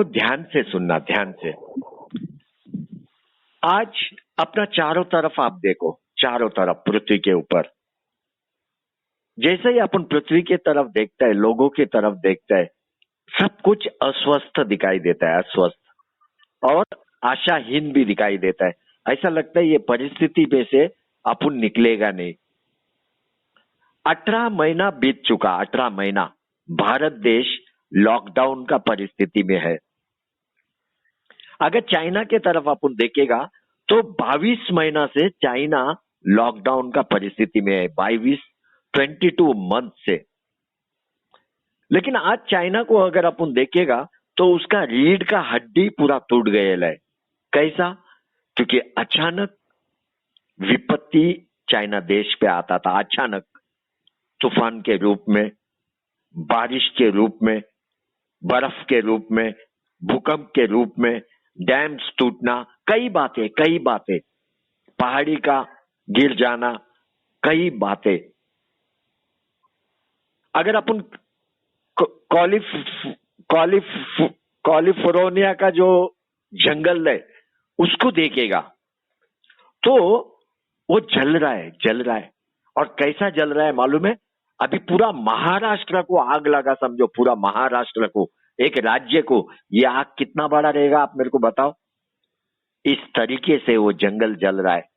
तो ध्यान से सुनना, ध्यान से। आज अपना चारों तरफ आप देखो, चारों तरफ पृथ्वी के ऊपर, जैसे ही अपन पृथ्वी की तरफ देखते हैं, लोगों की तरफ देखते हैं, सब कुछ अस्वस्थ दिखाई देता है, अस्वस्थ और आशाहीन भी दिखाई देता है। ऐसा लगता है ये परिस्थिति में से अपन निकलेगा नहीं। 18 महीना बीत चुका, 18 महीना भारत देश लॉकडाउन का परिस्थिति में है। अगर चाइना के तरफ अपन देखेगा तो 22 महीना से चाइना लॉकडाउन का परिस्थिति में है, 22 मंथ से। लेकिन आज चाइना को अगर अपन देखेगा तो उसका रीढ़ का हड्डी पूरा टूट गया है। कैसा? क्योंकि अचानक विपत्ति चाइना देश पे आता था, अचानक तूफान के रूप में, बारिश के रूप में, बर्फ के रूप में, भूकंप के रूप में, डैम्स टूटना, कई बातें, पहाड़ी का गिर जाना, कई बातें। अगर अपन कैलिफोर्निया का जो जंगल है उसको देखेगा तो वो जल रहा है। और कैसा जल रहा है मालूम है? अभी पूरा महाराष्ट्र को आग लगा, समझो, पूरा महाराष्ट्र को, एक राज्य को। ये आग कितना बड़ा रहेगा आप मेरे को बताओ। इस तरीके से वो जंगल जल रहा है,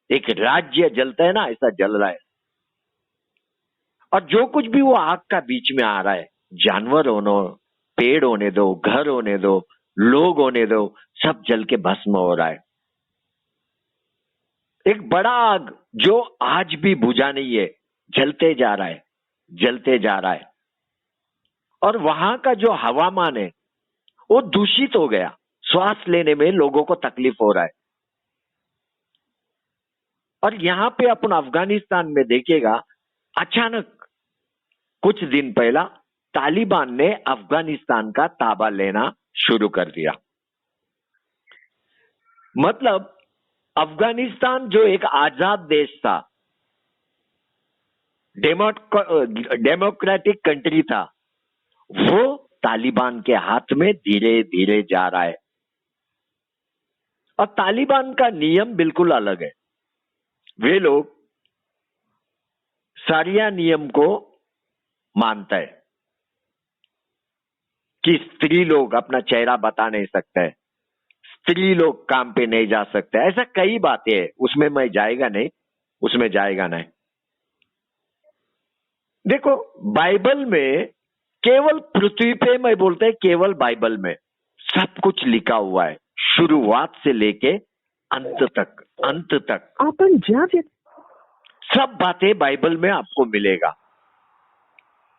एक राज्य जलता है ना, ऐसा जल रहा है। और जो कुछ भी वो आग का बीच में आ रहा है, जानवर होने, पेड़ होने दो, घर होने दो, लोग होने दो, सब जल के भस्म हो रहा है। एक बड़ा आग जो आज भी बुझा नहीं है, जलते जा रहा है। और वहां का जो हवामान है वो दूषित हो गया, श्वास लेने में लोगों को तकलीफ हो रहा है। और यहां पे अपन अफगानिस्तान में देखेगा, अचानक कुछ दिन पहला तालिबान ने अफगानिस्तान का ताबा लेना शुरू कर दिया। मतलब अफगानिस्तान जो एक आजाद देश था, डेमोक्रेटिक कंट्री था, वो तालिबान के हाथ में धीरे धीरे जा रहा है। और तालिबान का नियम बिल्कुल अलग है। वे लोग शरिया नियम को मानता है कि स्त्री लोग अपना चेहरा बता नहीं सकते, स्त्री लोग काम पे नहीं जा सकते, ऐसा कई बातें हैं। उसमें मैं जाएगा नहीं। देखो, बाइबल में केवल पृथ्वी पे, मैं बोलता है केवल बाइबल में सब कुछ लिखा हुआ है, शुरुआत से लेके अंत तक अपन सब बातें बाइबल में आपको मिलेगा।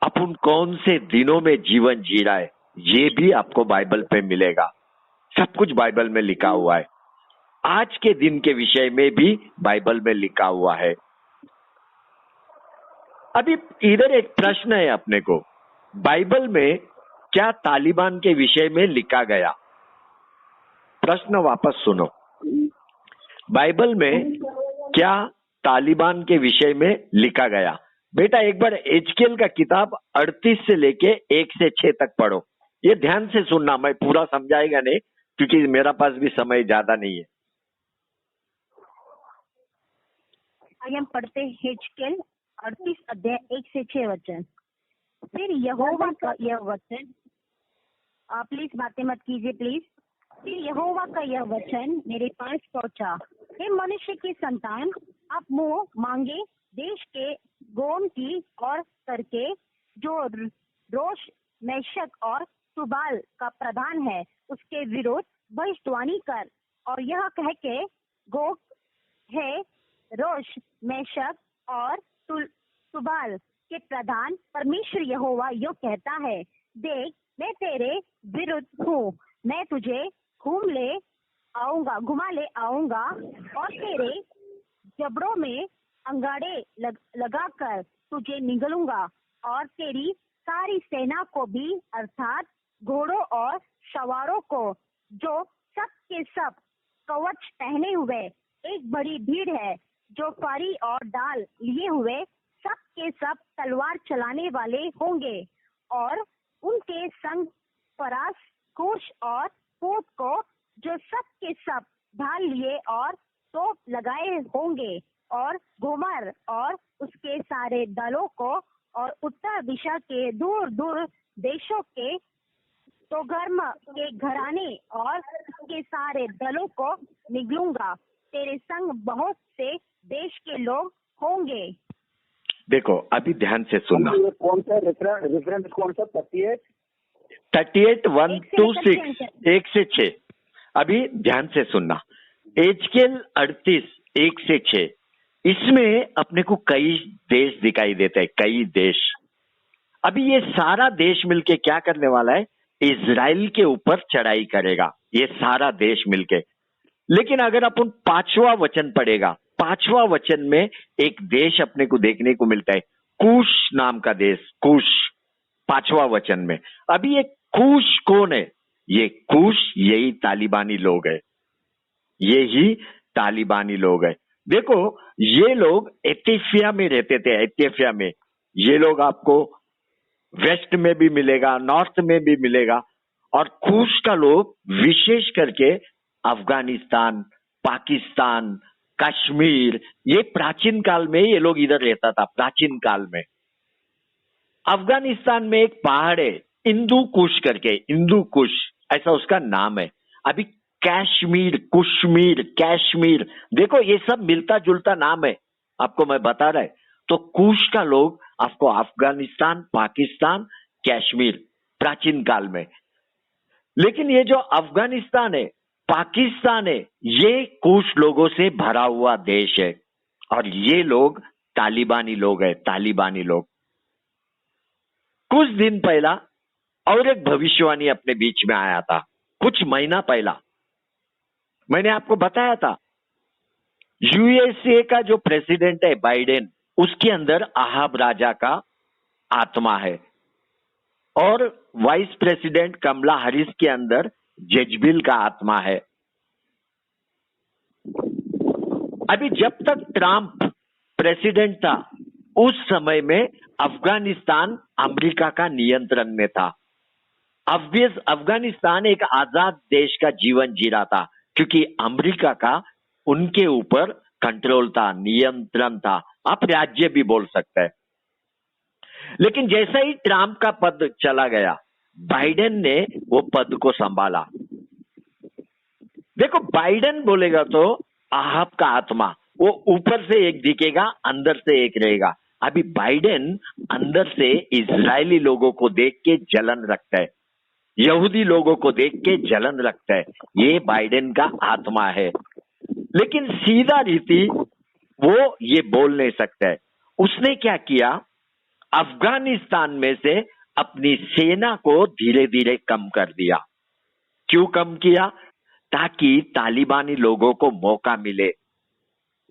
अपन कौन से दिनों में जीवन जी रहा है ये भी आपको बाइबल पे मिलेगा। सब कुछ बाइबल में लिखा हुआ है। आज के दिन के विषय में भी बाइबल में लिखा हुआ है। अभी इधर एक प्रश्न है अपने को, बाइबल में क्या तालिबान के विषय में लिखा गया? प्रश्न वापस सुनो, बाइबल में क्या तालिबान के विषय में लिखा गया? बेटा एक बार एचकेएल का किताब 38 से लेके 1 से 6 तक पढ़ो। ये ध्यान से सुनना, मैं पूरा समझाएगा नहीं क्योंकि मेरा पास भी समय ज्यादा नहीं है। आइए हम पढ़ते हैं एचकेएल 38 अध्याय 1 से 6 वचन। फिर यहोवा का यह वचन, प्लीज बातें मत कीजिए प्लीज। फिर यहोवा का यह वचन मेरे पास पहुंचा, हे मनुष्य की संतान, आप मुंह मांगे देश के गोम की और करके, जो रोश मेशक और तुबाल का प्रधान है, उसके विरोध भविष्यवाणी कर और यह कह के, गोग है रोश मेशक और तुबाल के प्रधान परमेश्वर यहोवा यो कहता है, देख मैं तेरे विरुद्ध हूँ, मैं तुझे घुमा ले आऊंगा और तेरे जबड़ों में अंगाड़े लगाकर तुझे निगलूंगा और तेरी सारी सेना को भी, अर्थात घोड़ों और सवारों को, जो सब के सब कवच पहने हुए एक बड़ी भीड़ है, जो फारी और डाल लिए हुए सब के सब तलवार चलाने वाले होंगे, और उनके संग फरास कुश और पूत को जो सब के सब ढाल लिए और तोप लगाए होंगे, और गोमर और उसके सारे दलों को, और उत्तर दिशा के दूर दूर देशों के तोगर्म के घराने और उसके सारे दलों को निगलूंगा। तेरे संग बहुत से देश के लोग होंगे। देखो अभी ध्यान से सुनना। ये कौन सा रेफरेंस कौन सा 38 1 to 6 1 से 6। अभी ध्यान से सुनना। एजकेल 38 1 से 6, इसमें अपने को कई देश दिखाई देते हैं, कई देश। अभी ये सारा देश मिलके क्या करने वाला है? इजराइल के ऊपर चढ़ाई करेगा, ये सारा देश मिलके। लेकिन अगर अपन 5वां वचन पढ़ेगा, 5वां वचन में एक देश अपने को देखने को मिलता है, कूश नाम का देश, कूश, 5वां वचन में। अभी ये कूश कौन है? ये कूश यही तालिबानी लोग है, ये ही तालिबानी लोग है। देखो ये लोग एथियोपिया में रहते थे, एथियोपिया में। ये लोग आपको वेस्ट में भी मिलेगा, नॉर्थ में भी मिलेगा। और कूश का लोग विशेष करके अफगानिस्तान, पाकिस्तान, कश्मीर, ये प्राचीन काल में ये लोग इधर रहता था, प्राचीन काल में। अफगानिस्तान में एक पहाड़ है हिंदू कुश करके, हिंदू कुश ऐसा उसका नाम है। अभी कश्मीर, कुश्मीर, कश्मीर, देखो ये सब मिलता जुलता नाम है, आपको मैं बता रहा है। तो कुश का लोग आपको अफगानिस्तान, पाकिस्तान, कश्मीर, प्राचीन काल में। लेकिन ये जो अफगानिस्तान है, पाकिस्तान है, ये कुश लोगों से भरा हुआ देश है। और ये लोग तालिबानी लोग है, तालिबानी लोग। कुछ दिन पहला और एक भविष्यवाणी अपने बीच में आया था, कुछ महीना पहला। मैंने आपको बताया था यूएसए का जो प्रेसिडेंट है बाइडेन, उसके अंदर अहाब राजा का आत्मा है, और वाइस प्रेसिडेंट कमला हैरिस के अंदर जेजबिल का आत्मा है। अभी जब तक ट्रंप प्रेसिडेंट था, उस समय में अफगानिस्तान अमेरिका का नियंत्रण में था। अफगानिस्तान एक आजाद देश का जीवन जी रहा था, क्योंकि अमेरिका का उनके ऊपर कंट्रोल था, नियंत्रण था, आप राज्य भी बोल सकते हैं। लेकिन जैसा ही ट्रंप का पद चला गया, बाइडेन ने वो पद को संभाला। देखो बाइडेन बोलेगा तो अहाब का आत्मा, वो ऊपर से एक दिखेगा, अंदर से एक रहेगा। अभी बाइडेन अंदर से इजरायली लोगों को देख के जलन रखता है, यहूदी लोगों को देख के जलन रखता है, ये बाइडेन का आत्मा है। लेकिन सीधा रीति वो ये बोल नहीं सकता है। उसने क्या किया? अफगानिस्तान में से अपनी सेना को धीरे धीरे कम कर दिया। क्यों कम किया? ताकि तालिबानी लोगों को मौका मिले,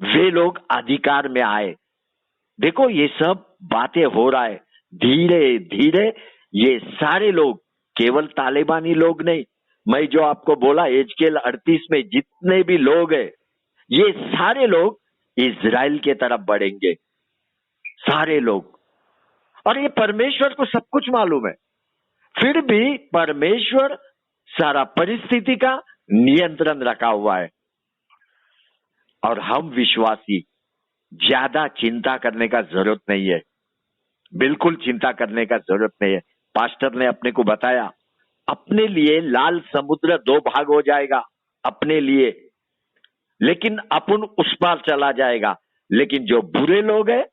वे लोग अधिकार में आए। देखो ये सब बातें हो रहा है धीरे धीरे। ये सारे लोग, केवल तालिबानी लोग नहीं, मैं जो आपको बोला एजकेल 38 में जितने भी लोग हैं, ये सारे लोग इजराइल के तरफ बढ़ेंगे, सारे लोग। और ये परमेश्वर को सब कुछ मालूम है, फिर भी परमेश्वर सारा परिस्थिति का नियंत्रण रखा हुआ है। और हम विश्वासी ज्यादा चिंता करने का जरूरत नहीं है, बिल्कुल चिंता करने का जरूरत नहीं है। पास्टर ने अपने को बताया, अपने लिए लाल समुद्र 2 भाग हो जाएगा अपने लिए, लेकिन अपन उस पार चला जाएगा। लेकिन जो बुरे लोग हैं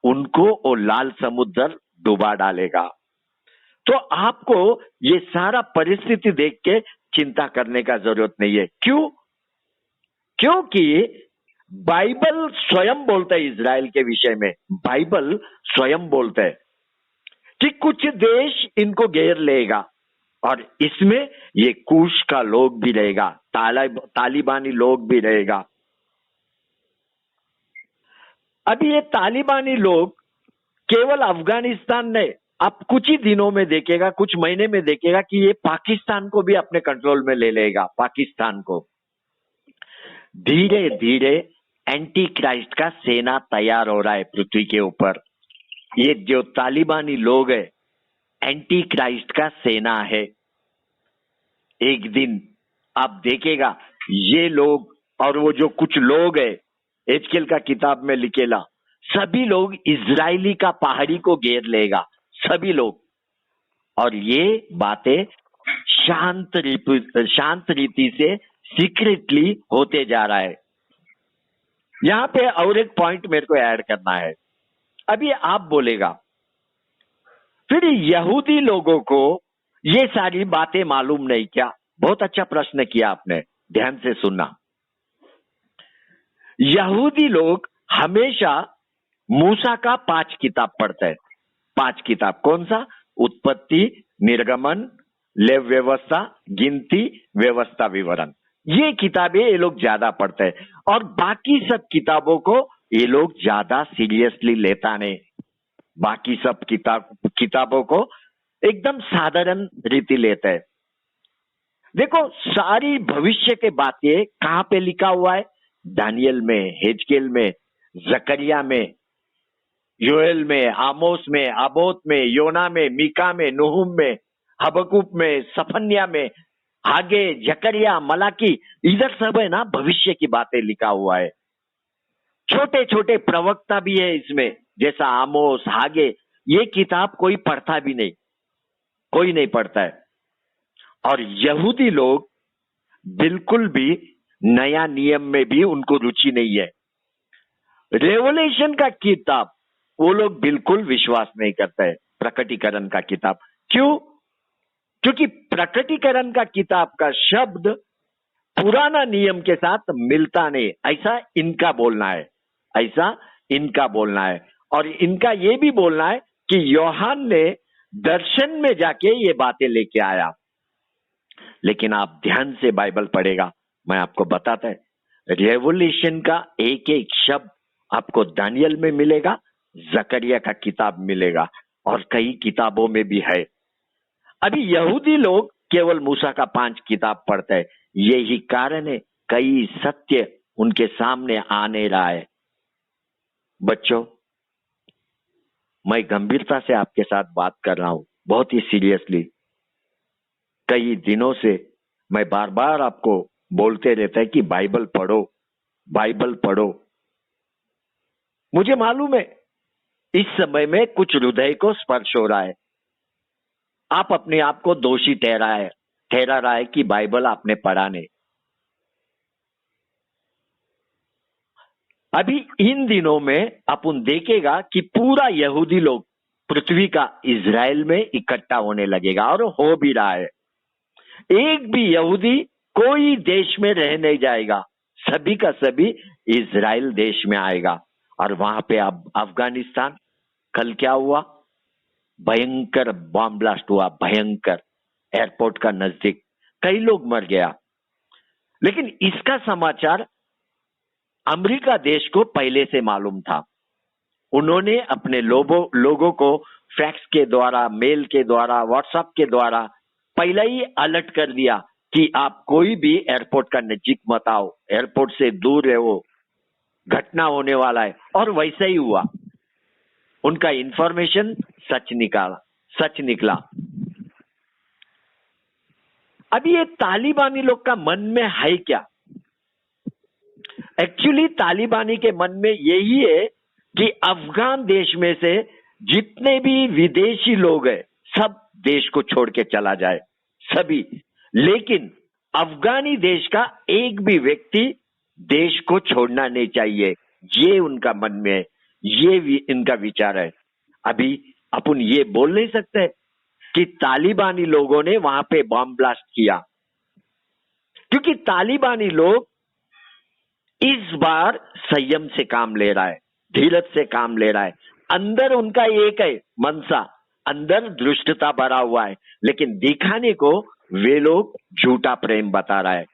उनको वो लाल समुद्र डुबा डालेगा। तो आपको ये सारा परिस्थिति देख के चिंता करने का जरूरत नहीं है। क्यों? क्योंकि बाइबल स्वयं बोलता है इजराइल के विषय में, बाइबल स्वयं बोलता है कि कुछ देश इनको घेर लेगा, और इसमें ये कूश का लोग भी रहेगा, तालिबानी लोग भी रहेगा। अभी ये तालिबानी लोग केवल अफगानिस्तान नहीं, आप कुछ ही दिनों में देखेगा, कुछ महीने में देखेगा कि ये पाकिस्तान को भी अपने कंट्रोल में ले लेगा। पाकिस्तान को धीरे धीरे एंटी क्राइस्ट का सेना तैयार हो रहा है पृथ्वी के ऊपर। ये जो तालिबानी लोग है, एंटी क्राइस्ट का सेना है। एक दिन आप देखेगा ये लोग और वो जो कुछ लोग है एजकेल का किताब में लिखेला, सभी लोग इजरायली का पहाड़ी को घेर लेगा, सभी लोग। और ये बातें शांत रीति से सीक्रेटली होते जा रहा है। यहां पे और एक पॉइंट मेरे को ऐड करना है। अभी आप बोलेगा फिर यहूदी लोगों को ये सारी बातें मालूम नहीं क्या? बहुत अच्छा प्रश्न किया आपने, ध्यान से सुनना। यहूदी लोग हमेशा मूसा का 5 किताब पढ़ते हैं। 5 किताब कौन सा? उत्पत्ति, निर्गमन, लेव व्यवस्था, गिनती, व्यवस्था, विवरण। ये किताबें ये लोग ज्यादा पढ़ते हैं और बाकी सब किताबों को ये लोग ज्यादा सीरियसली लेता नहीं। बाकी सब किताबों को एकदम साधारण रीति लेते हैं। देखो सारी भविष्य के बातें कहां पे लिखा हुआ है? दानियल में, हेजकेल में, जकरिया में, योएल में, आमोस में, आबोत में, योना में, मीका में, नहुम में, हबकुक में, सफन्या में, हागे, जकरिया, मलाकी, इधर सब है ना भविष्य की बातें लिखा हुआ है। छोटे छोटे प्रवक्ता भी है इसमें, जैसा आमोस, हागे। ये किताब कोई पढ़ता भी नहीं, कोई नहीं पढ़ता है। और यहूदी लोग बिल्कुल भी नया नियम में भी उनको रुचि नहीं है। रेवलेशन का किताब वो लोग बिल्कुल विश्वास नहीं करते हैं। प्रकटीकरण का किताब क्यों? क्योंकि प्रकटीकरण का किताब का शब्द पुराना नियम के साथ मिलता नहीं, ऐसा इनका बोलना है, ऐसा इनका बोलना है। और इनका ये भी बोलना है कि यूहन्ना ने दर्शन में जाके ये बातें लेके आया। लेकिन आप ध्यान से बाइबल पढ़ेगा, मैं आपको बताता है, रेवोल्यूशन का एक एक शब्द आपको दानियल में मिलेगा, जकरिया का किताब मिलेगा और कई किताबों में भी है। अभी यहूदी लोग केवल मूसा का 5 किताब पढ़ते हैं। यही कारण है कई सत्य उनके सामने आ नहीं रहा है। बच्चों, मैं गंभीरता से आपके साथ बात कर रहा हूं, बहुत ही सीरियसली। कई दिनों से मैं बार बार आपको बोलते रहता है कि बाइबल पढ़ो, बाइबल पढ़ो। मुझे मालूम है इस समय में कुछ हृदय को स्पर्श हो रहा है। आप अपने आप को दोषी ठहरा रहा है कि बाइबल आपने पढ़ा नहीं। अभी इन दिनों में अपन देखेगा कि पूरा यहूदी लोग पृथ्वी का इजराइल में इकट्ठा होने लगेगा और हो भी रहा है। एक भी यहूदी कोई देश में रह नहीं जाएगा, सभी का सभी इजराइल देश में आएगा। और वहां पे अब अफगानिस्तान, कल क्या हुआ? भयंकर बॉम्ब ब्लास्ट हुआ, भयंकर, एयरपोर्ट का नजदीक, कई लोग मर गया। लेकिन इसका समाचार अमेरिका देश को पहले से मालूम था। उन्होंने अपने लोगों को फैक्स के द्वारा, मेल के द्वारा, व्हाट्सएप के द्वारा पहले ही अलर्ट कर दिया कि आप कोई भी एयरपोर्ट का नजीक मत आओ, एयरपोर्ट से दूर रहो, घटना होने वाला है। और वैसा ही हुआ, उनका इंफॉर्मेशन सच निकला। अभी ये तालिबानी लोग का मन में है क्या? एक्चुअली तालिबानी के मन में यही है कि अफगान देश में से जितने भी विदेशी लोग हैं सब देश को छोड़ के चला जाए, सभी। लेकिन अफगानी देश का एक भी व्यक्ति देश को छोड़ना नहीं चाहिए, ये उनका मन में है, ये इनका विचार है। अभी अपन ये बोल नहीं सकते कि तालिबानी लोगों ने वहां पे बॉम्ब ब्लास्ट किया, क्योंकि तालिबानी लोग इस बार संयम से काम ले रहा है, धीरज से काम ले रहा है। अंदर उनका एक है मनसा, अंदर दुष्टता भरा हुआ है, लेकिन दिखाने को वे लोग झूठा प्रेम बता रहा है।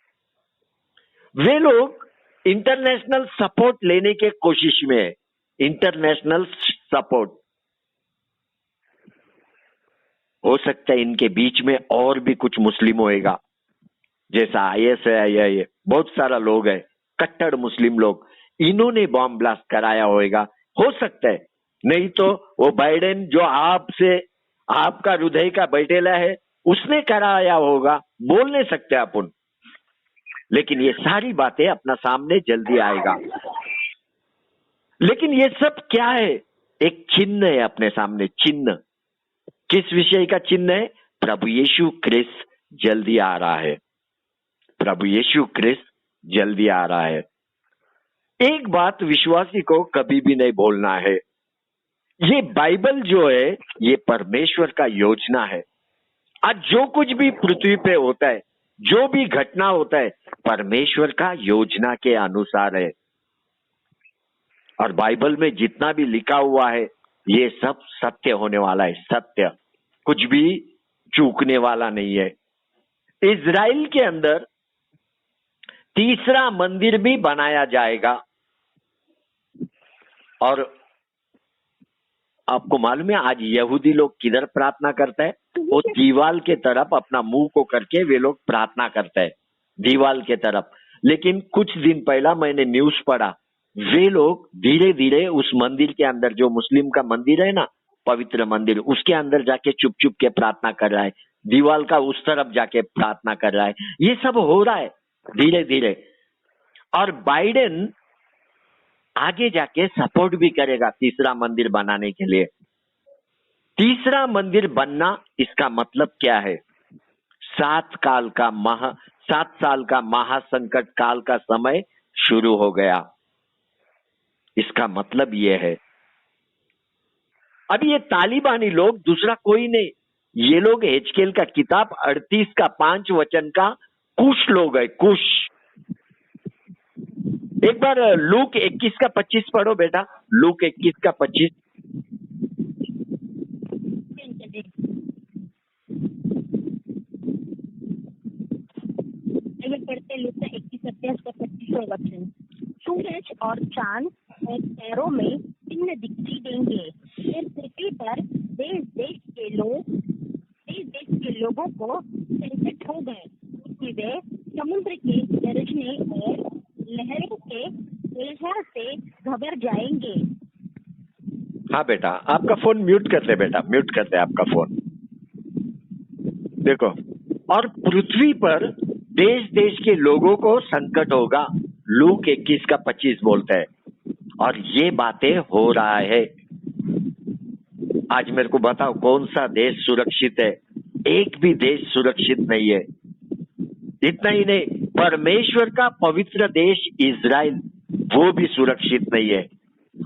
वे लोग इंटरनेशनल सपोर्ट लेने के कोशिश में है, इंटरनेशनल सपोर्ट। हो सकता है इनके बीच में और भी कुछ मुस्लिम होएगा, जैसा ISI है, बहुत सारा लोग है, कट्टर मुस्लिम लोग, इन्होंने बॉम्ब ब्लास्ट कराया होएगा, हो सकता है। नहीं तो वो बाइडेन जो आपका हृदय का बैठेला है, उसने कराया होगा, बोल नहीं सकते अपन, लेकिन ये सारी बातें अपना सामने जल्दी आएगा। लेकिन ये सब क्या है? एक चिन्ह है अपने सामने, चिन्ह। किस विषय का चिन्ह है? प्रभु यीशु क्रिस्त जल्दी आ रहा है। प्रभु यीशु क्रिस्त जल्दी आ रहा है। एक बात विश्वासी को कभी भी नहीं भूलना है, ये बाइबल जो है ये परमेश्वर का योजना है। आज जो कुछ भी पृथ्वी पे होता है, जो भी घटना होता है, परमेश्वर का योजना के अनुसार है। और बाइबल में जितना भी लिखा हुआ है ये सब सत्य होने वाला है, सत्य, कुछ भी चूकने वाला नहीं है। इजराइल के अंदर तीसरा मंदिर भी बनाया जाएगा। और आपको मालूम है आज यहूदी लोग किधर प्रार्थना करते हैं? वो दीवाल के तरफ अपना मुंह को करके वे लोग प्रार्थना करते हैं, दीवाल के तरफ। लेकिन कुछ दिन पहला मैंने न्यूज पढ़ा, वे लोग धीरे धीरे उस मंदिर के अंदर, जो मुस्लिम का मंदिर है ना, पवित्र मंदिर, उसके अंदर जाके चुप चुप के प्रार्थना कर रहा है, दीवाल का उस तरफ जाके प्रार्थना कर रहा है। ये सब हो रहा है धीरे धीरे। और बाइडेन आगे जाके सपोर्ट भी करेगा तीसरा मंदिर बनाने के लिए। तीसरा मंदिर बनना, इसका मतलब क्या है? 7 साल का महासंकट काल का समय शुरू हो गया। इसका मतलब यह है, अब ये तालिबानी लोग दूसरा कोई नहीं, ये लोग हेजकेल का किताब 38 का 5 वचन का कुश लोग है, कुश। एक बार लूक 21 का 25 पढ़ो बेटा, लूक 21 का 25। पढ़ते लूका 21 का 25 वचन। सूरज और चांद और पैरों में चिन्ह दिखाई देंगे, फिर पृथ्वी पर देश देश के लोगों को संकट हो गए, कि वे समुद्र के गरजने और लहरों के उलझन से घबर जाएंगे। हाँ बेटा, आपका फोन म्यूट करते बेटा, म्यूट करते आपका फोन। देखो, और पृथ्वी पर देश देश के लोगों को संकट होगा, लूक 21 का 25 बोलता है। और ये बातें हो रहा है। आज मेरे को बताओ कौन सा देश सुरक्षित है? एक भी देश सुरक्षित नहीं है। इतना ही नहीं, परमेश्वर का पवित्र देश इजराइल, वो भी सुरक्षित नहीं है।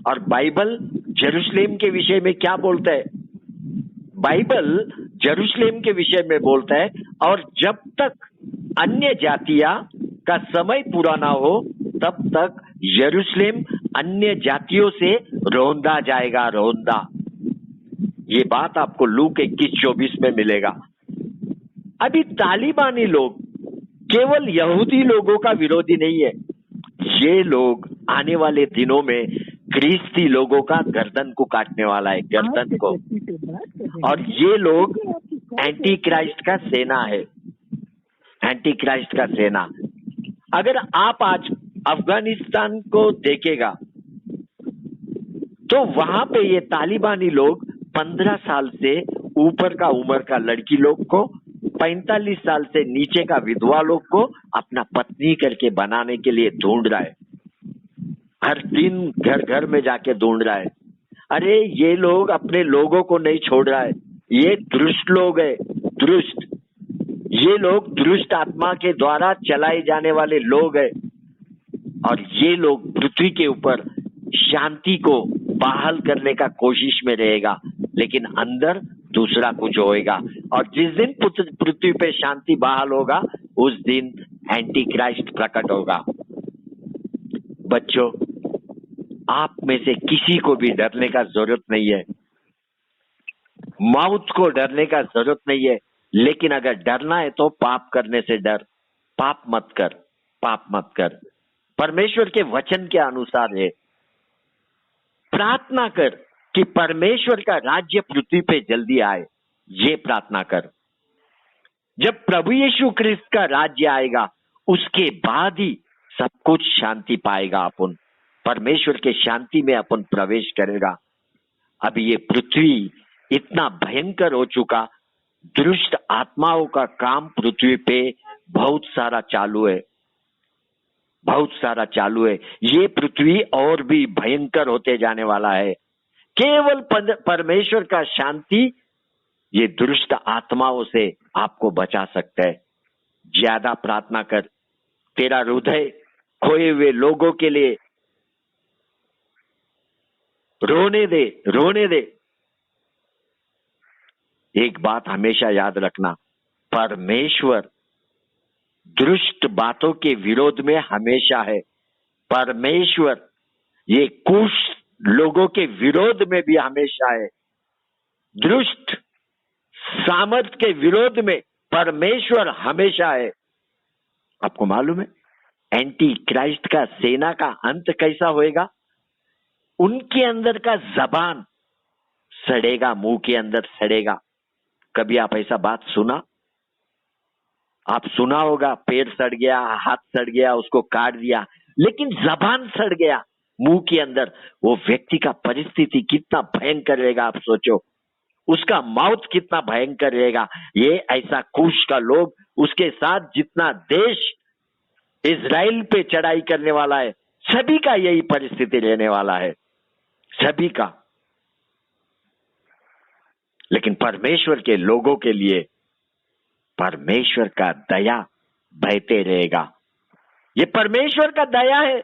और बाइबल जेरूशलेम के विषय में क्या बोलता है? बाइबल जेरूशलेम के विषय में बोलता है, और जब तक अन्य जातियां का समय पूरा ना हो तब तक यरूशलेम अन्य जातियों से रौंदा जाएगा, रौंदा। ये बात आपको लूक 21-24 में मिलेगा। अभी तालिबानी लोग केवल यहूदी लोगों का विरोधी नहीं है, ये लोग आने वाले दिनों में ख्रिस्ती लोगों का गर्दन को काटने वाला है, गर्दन को। और ये लोग एंटी क्राइस्ट का सेना है, एंटी क्राइस्ट का सेना। अगर आप आज अफगानिस्तान को देखेगा तो वहां पे ये तालिबानी लोग 15 साल से ऊपर का उम्र का लड़की लोग को, 45 साल से नीचे का विधवा लोग को अपना पत्नी करके बनाने के लिए ढूंढ रहा है। हर दिन घर घर में जाके ढूंढ रहा है। अरे ये लोग अपने लोगों को नहीं छोड़ रहा है, ये दुष्ट लोग है, दुष्ट। ये लोग दुष्ट आत्मा के द्वारा चलाए जाने वाले लोग हैं। और ये लोग पृथ्वी के ऊपर शांति को बहाल करने का कोशिश में रहेगा, लेकिन अंदर दूसरा कुछ होएगा। और जिस दिन पृथ्वी पे शांति बहाल होगा उस दिन एंटी क्राइस्ट प्रकट होगा। बच्चों, आप में से किसी को भी डरने का जरूरत नहीं है, मौत को डरने का जरूरत नहीं है। लेकिन अगर डरना है तो पाप करने से डर, पाप मत कर, पाप मत कर। परमेश्वर के वचन के अनुसार है। प्रार्थना कर कि परमेश्वर का राज्य पृथ्वी पे जल्दी आए, ये प्रार्थना कर। जब प्रभु यीशु क्रिस्त का राज्य आएगा उसके बाद ही सब कुछ शांति पाएगा। अपन परमेश्वर के शांति में अपन प्रवेश करेगा। अभी ये पृथ्वी इतना भयंकर हो चुका, दुष्ट आत्माओं का काम पृथ्वी पे बहुत सारा चालू है, बहुत सारा चालू है। ये पृथ्वी और भी भयंकर होते जाने वाला है। केवल परमेश्वर का शांति ये दुष्ट आत्माओं से आपको बचा सकता है। ज्यादा प्रार्थना कर, तेरा हृदय खोए हुए लोगों के लिए रोने दे, रोने दे। एक बात हमेशा याद रखना, परमेश्वर दुष्ट बातों के विरोध में हमेशा है। परमेश्वर ये कुश लोगों के विरोध में भी हमेशा है। दुष्ट सामर्थ के विरोध में परमेश्वर हमेशा है। आपको मालूम है एंटी क्राइस्ट का सेना का अंत कैसा होएगा? उनके अंदर का जबान सड़ेगा, मुंह के अंदर सड़ेगा। कभी आप ऐसा बात सुना? आप सुना होगा, पैर सड़ गया, हाथ सड़ गया, उसको काट दिया, लेकिन जबान सड़ गया मुंह के अंदर। वो व्यक्ति का परिस्थिति कितना भयंकर रहेगा आप सोचो, उसका मौत कितना भयंकर रहेगा। ये ऐसा कुश का लोग, उसके साथ जितना देश इजराइल पे चढ़ाई करने वाला है, सभी का यही परिस्थिति रहने वाला है, सभी का। लेकिन परमेश्वर के लोगों के लिए परमेश्वर का दया बहते रहेगा। ये परमेश्वर का दया है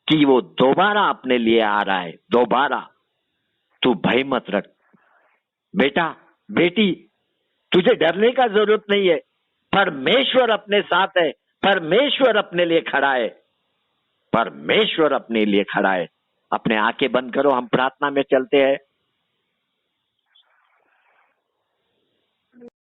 कि वो दोबारा अपने लिए आ रहा है, दोबारा। तू भय मत रख बेटा, बेटी, तुझे डरने का जरूरत नहीं है। परमेश्वर अपने साथ है, परमेश्वर अपने लिए खड़ा है, परमेश्वर अपने लिए खड़ा है। अपने आंखें बंद करो, हम प्रार्थना में चलते हैं।